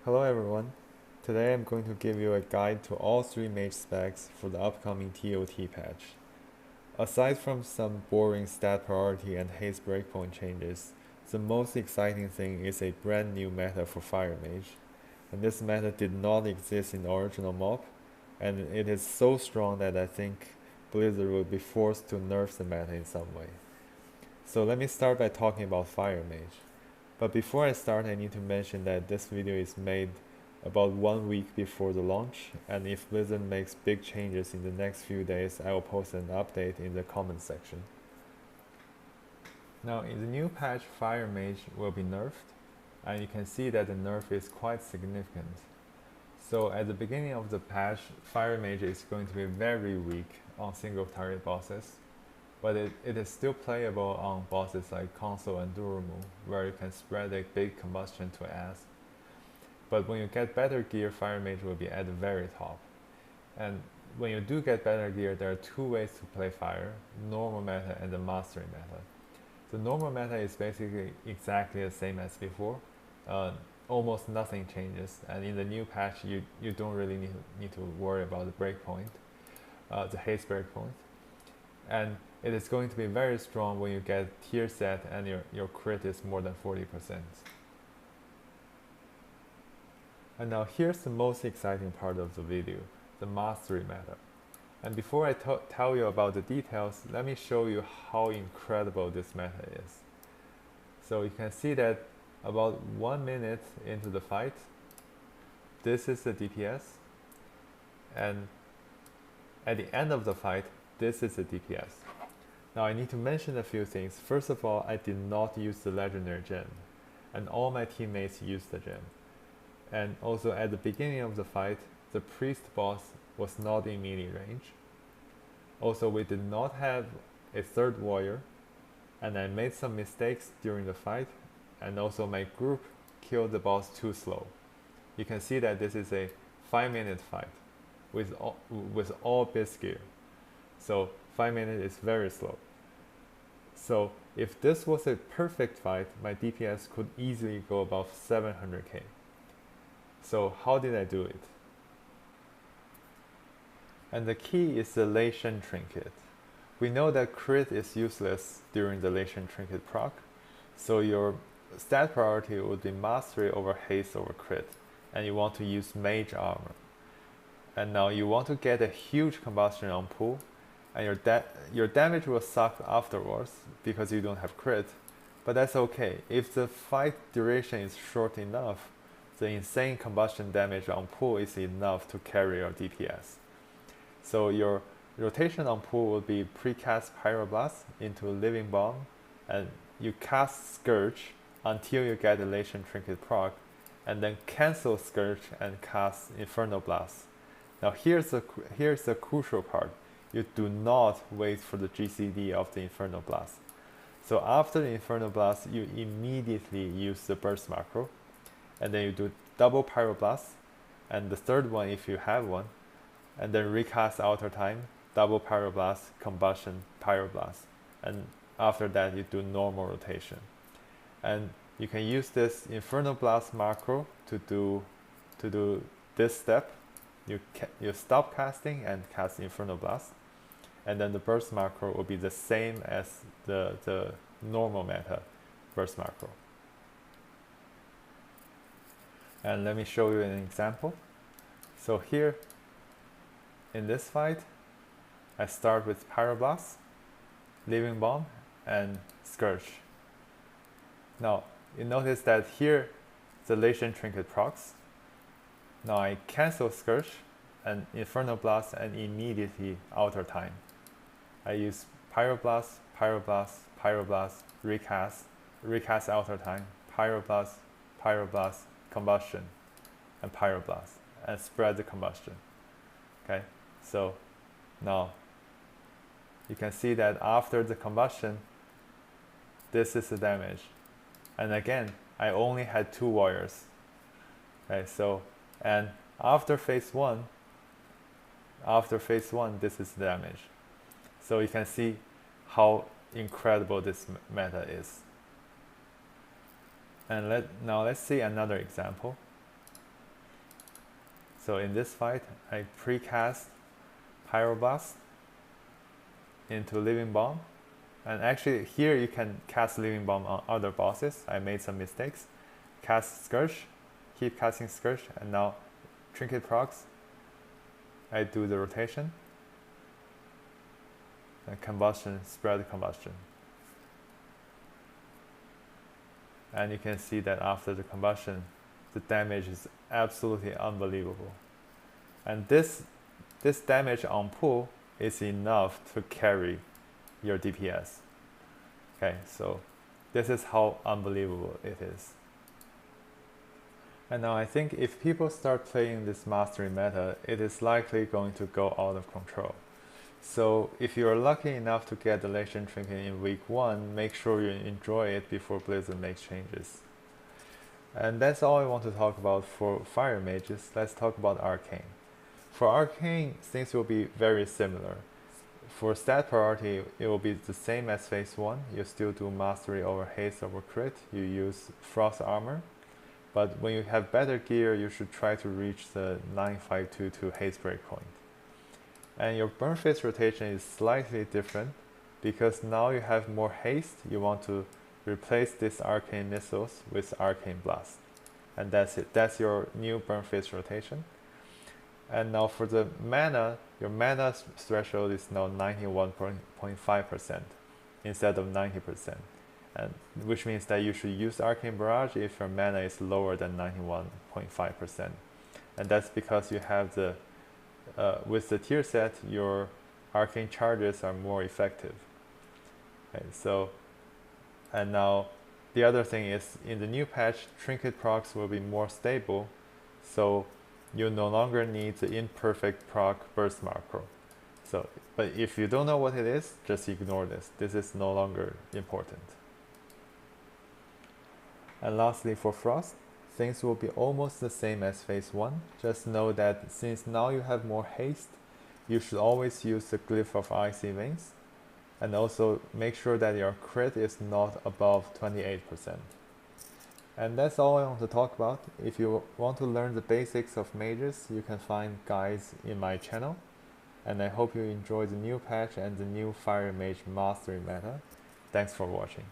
Hello everyone. Today I'm going to give you a guide to all three Mage specs for the upcoming TOT patch. Aside from some boring stat priority and haste breakpoint changes, the most exciting thing is a brand new meta for Fire Mage. And this meta did not exist in the original MoP, and it is so strong that I think Blizzard will be forced to nerf the meta in some way. So let me start by talking about Fire Mage. But before I start, I need to mention that this video is made about 1 week before the launch, and if Blizzard makes big changes in the next few days, I will post an update in the comments section. Now, in the new patch, Fire Mage will be nerfed, and you can see that the nerf is quite significant. So at the beginning of the patch, Fire Mage is going to be very weak on single target bosses, but it is still playable on bosses like Console and Durumu, where you can spread a big combustion to ass. But when you get better gear, Fire Mage will be at the very top. And when you do get better gear, there are two ways to play Fire, normal meta and the mastery meta. The normal meta is basically exactly the same as before. Almost nothing changes, and in the new patch you don't really need to worry about the breakpoint, the haste breakpoint. And it is going to be very strong when you get tier set and your crit is more than 40%. And now here's the most exciting part of the video, the mastery meta. And before I tell you about the details, let me show you how incredible this meta is. So you can see that about 1 minute into the fight, this is the DPS, and at the end of the fight, this is the DPS. Now I need to mention a few things. First of all, I did not use the legendary gem, and all my teammates used the gem. And also at the beginning of the fight, the priest boss was not in melee range. Also, we did not have a third warrior, and I made some mistakes during the fight, and also my group killed the boss too slow. You can see that this is a 5-minute fight with all base gear. So 5 minutes is very slow. So if this was a perfect fight, my DPS could easily go above 700k. So how did I do it? And the key is the Lei Shen trinket. We know that crit is useless during the Lei Shen trinket proc, so your stat priority would be mastery over haste over crit, and you want to use mage armor. And now you want to get a huge combustion on pool, and your damage will suck afterwards because you don't have crit, but that's okay. If the fight duration is short enough, the insane combustion damage on pool is enough to carry your DPS. So your rotation on pool will be precast Pyroblast into Living Bomb, and you cast Scourge until you get the Lei Shen trinket proc, and then cancel Scourge and cast Inferno Blast. Now here's the crucial part. You do not wait for the GCD of the Inferno Blast. So after the Inferno Blast, you immediately use the burst macro, and then you do double Pyroblast, and the third one if you have one, and then recast Outer Time, double Pyroblast, combustion, Pyroblast, and after that you do normal rotation. And you can use this Inferno Blast macro to do this step. You stop casting and cast Inferno Blast, and then the burst macro will be the same as the normal meta burst macro. And let me show you an example. So here in this fight, I start with Pyroblast, Living Bomb, and Scourge. Now you notice that here the Lei Shen trinket procs. Now I cancel Scourge and Inferno Blast and immediately Outer Time. I use Pyroblast, Pyroblast, Pyroblast, recast Outer Time, Pyroblast, Pyroblast, combustion, and Pyroblast, and spread the combustion. Okay, so now you can see that after the combustion, this is the damage. And again, I only had 2 warriors. Okay, so, and after phase 1, this is the damage. So you can see how incredible this meta is. And now let's see another example. So in this fight, I precast Pyroblast into Living Bomb. And actually here you can cast Living Bomb on other bosses. I made some mistakes. Cast Scourge, keep casting Scourge, and now Trinket procs. I do the rotation. And combustion, spread combustion. And you can see that after the combustion, the damage is absolutely unbelievable. And this damage on pull is enough to carry your DPS. Okay, so this is how unbelievable it is. And now I think if people start playing this mastery meta, it is likely going to go out of control. So if you're lucky enough to get the Elation Trinket in week 1, make sure you enjoy it before Blizzard makes changes. And that's all I want to talk about for Fire Mages. Let's talk about Arcane. For Arcane, things will be very similar. For stat priority, it will be the same as phase 1. You still do Mastery over Haste over Crit. You use Frost Armor. But when you have better gear, you should try to reach the 9522 Haste Breakpoint. And your Burn Fist rotation is slightly different because now you have more haste. You want to replace these Arcane Missiles with Arcane Blast. And that's it. That's your new Burn Fist rotation. And now for the mana, your mana threshold is now 91.5% instead of 90%. And which means that you should use Arcane Barrage if your mana is lower than 91.5%. And that's because you have the with the tier set, your arcane charges are more effective. Okay, so, and now the other thing is in the new patch, Trinket procs will be more stable, so you no longer need the imperfect proc burst macro. So, but if you don't know what it is, just ignore this. This is no longer important. And lastly, for Frost, things will be almost the same as phase 1. Just know that since now you have more haste, you should always use the Glyph of Icy Wings. And also make sure that your crit is not above 28%. And that's all I want to talk about. If you want to learn the basics of mages, you can find guides in my channel. And I hope you enjoy the new patch and the new Fire Mage Mastery meta. Thanks for watching.